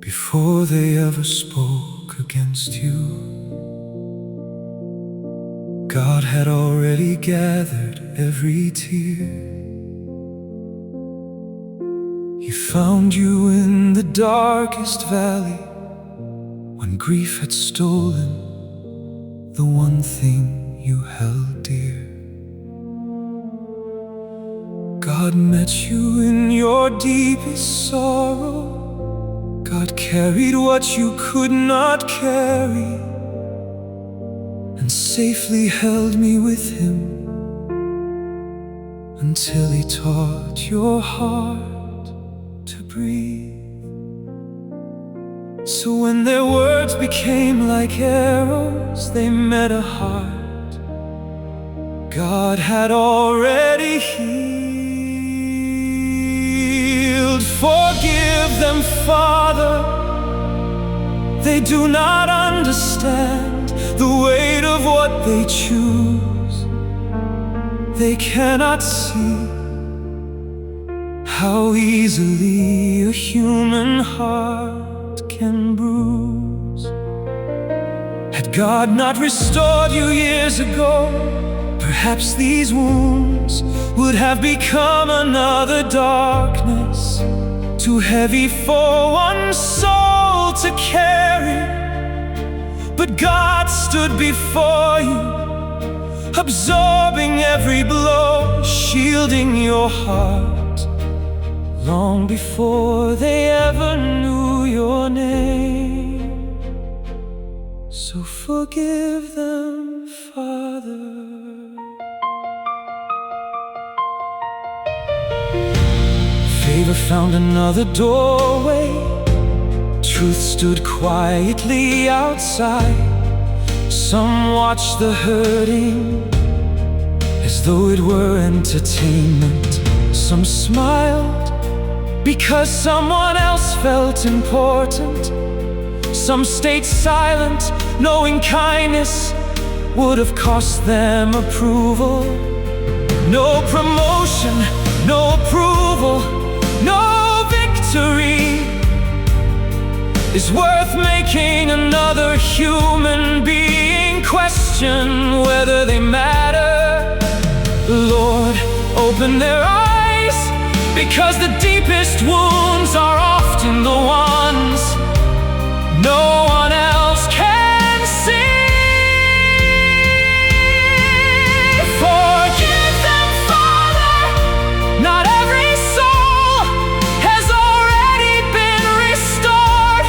before they ever spoke against you. God had already gathered every tear. He found you in the darkest valley, when grief had stolen the one thing you held dear. God met you in your deepest sorrow. God carried what you could not carry, and safely held me with Him until He taught your heart to breathe. So when their words became like arrows, they met a heart God had already healed. Forgive them, Father, they do not understand the weight of what they choose. They cannot see how easily a human heart can bruise. Had God not restored you years ago, perhaps these wounds would have become another darkness, too heavy for one soul to carry. But God stood before you, absorbing every blow, shielding your heart, long before they ever knew your name. So forgive them, Father. Favor found another doorway. Truth stood quietly outside. Some watched the hurting as though it were entertainment. Some smiled because someone else felt important. Some stayed silent, knowing kindness would have cost them approval. No promotion, no approval, no victory is worth making another human being question whether they matter. Lord, open their eyes, because the deepest wounds are often the ones no one else can see. Forgive them, Father, not every soul has already been restored.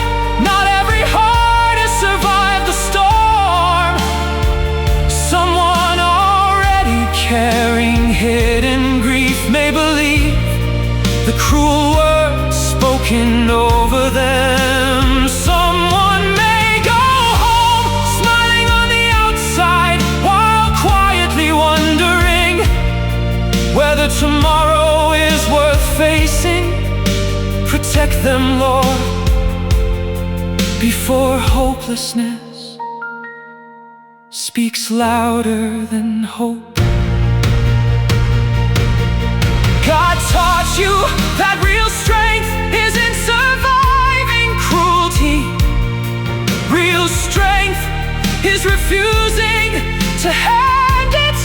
Not every heart has survived the storm. Someone already carrying hidden grief may believe the cruel words spoken over them. Someone may go home smiling on the outside, while quietly wondering whether tomorrow is worth facing. Protect them, Lord, before hopelessness speaks louder than hope. God taught you that real strength is in surviving cruelty. Real strength is refusing to hand it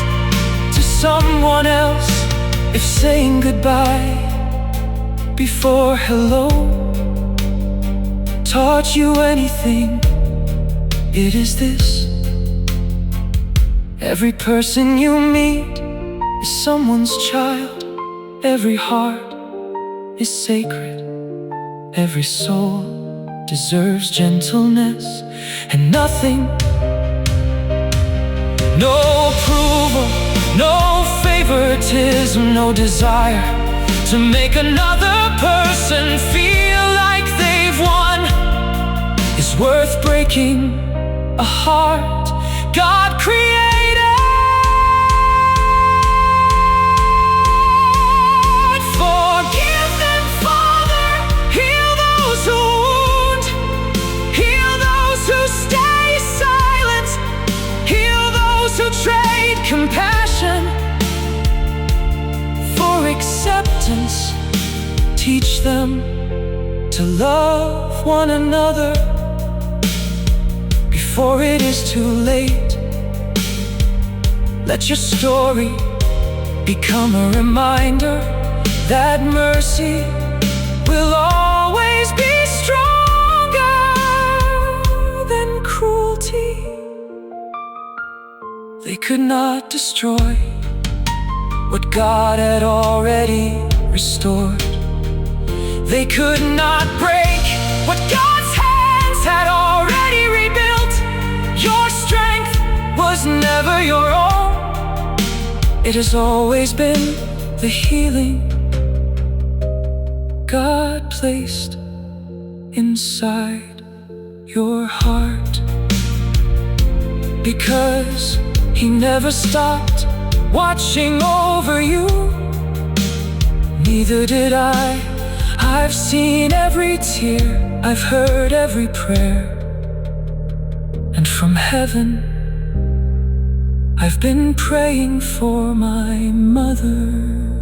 to someone else. If saying goodbye before hello taught you anything, it is this: every person you meet is someone's child. Every heart is sacred. Every soul deserves gentleness and nothing. No approval, no favoritism, no desire to make another person feel like they've won is worth breaking a heart God created. Forgive them, Father, heal those who wound, heal those who stay silent, heal those who trade compassion for acceptance. Teach them to to love one another before it is too late. Let your story become a reminder that mercy will always be stronger than cruelty. They could not destroy what God had already restored. They could not break what God's hands had already rebuilt. Your strength was never your own. It has always been the healing God placed inside your heart. Because He never stopped watching over you, neither did I. I've seen every tear, I've heard every prayer, and from heaven I've been praying for my mother.